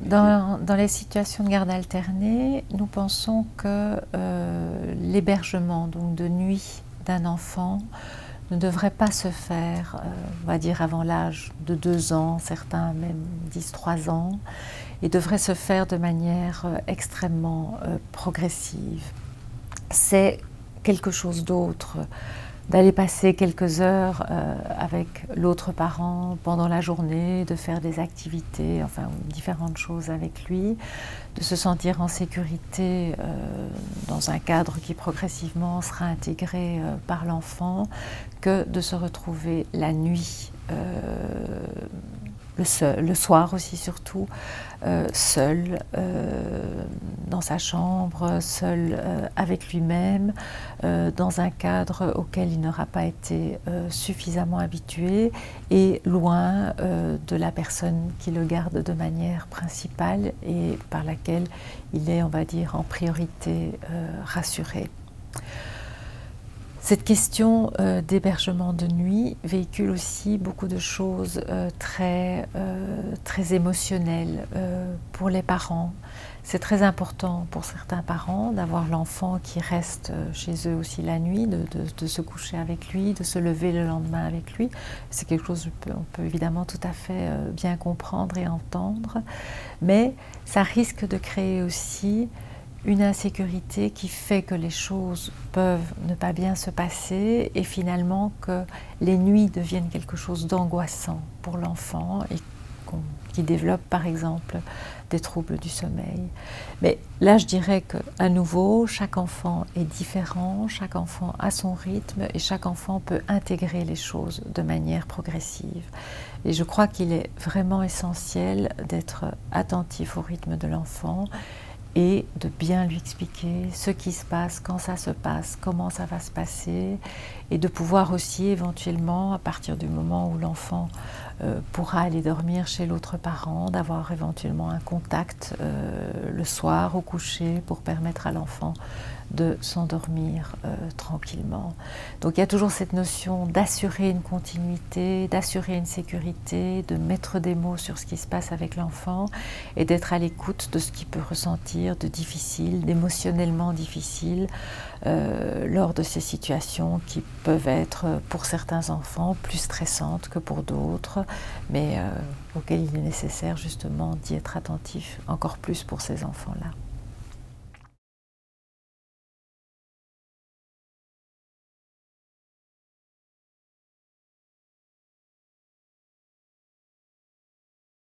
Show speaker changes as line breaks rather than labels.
Dans les situations de garde alternée, nous pensons que l'hébergement donc de nuit d'un enfant ne devrait pas se faire, on va dire, avant l'âge de 2 ans, certains même disent 3 ans, et devrait se faire de manière extrêmement progressive. C'est quelque chose d'autre d'aller passer quelques heures avec l'autre parent pendant la journée, de faire des activités, enfin différentes choses avec lui, de se sentir en sécurité dans un cadre qui progressivement sera intégré par l'enfant, que de se retrouver la nuit, le soir aussi surtout, seul dans sa chambre, seul avec lui-même, dans un cadre auquel il n'aura pas été suffisamment habitué et loin de la personne qui le garde de manière principale et par laquelle il est, on va dire, en priorité rassuré. Cette question d'hébergement de nuit véhicule aussi beaucoup de choses très émotionnelles pour les parents. C'est très important pour certains parents d'avoir l'enfant qui reste chez eux aussi la nuit, de se coucher avec lui, de se lever le lendemain avec lui. C'est quelque chose qu'on peut évidemment tout à fait bien comprendre et entendre, mais ça risque de créer aussi une insécurité qui fait que les choses peuvent ne pas bien se passer et finalement que les nuits deviennent quelque chose d'angoissant pour l'enfant et qui développe par exemple des troubles du sommeil. Mais là je dirais qu'à nouveau chaque enfant est différent, chaque enfant a son rythme et chaque enfant peut intégrer les choses de manière progressive. Et je crois qu'il est vraiment essentiel d'être attentif au rythme de l'enfant et de bien lui expliquer ce qui se passe, quand ça se passe, comment ça va se passer, et de pouvoir aussi éventuellement, à partir du moment où l'enfant pourra aller dormir chez l'autre parent, d'avoir éventuellement un contact le soir au coucher pour permettre à l'enfant de s'endormir tranquillement. Donc il y a toujours cette notion d'assurer une continuité, d'assurer une sécurité, de mettre des mots sur ce qui se passe avec l'enfant et d'être à l'écoute de ce qu'il peut ressentir de difficile, d'émotionnellement difficile lors de ces situations qui peuvent être pour certains enfants plus stressantes que pour d'autres, mais auxquelles il est nécessaire justement d'y être attentif encore plus pour ces enfants-là.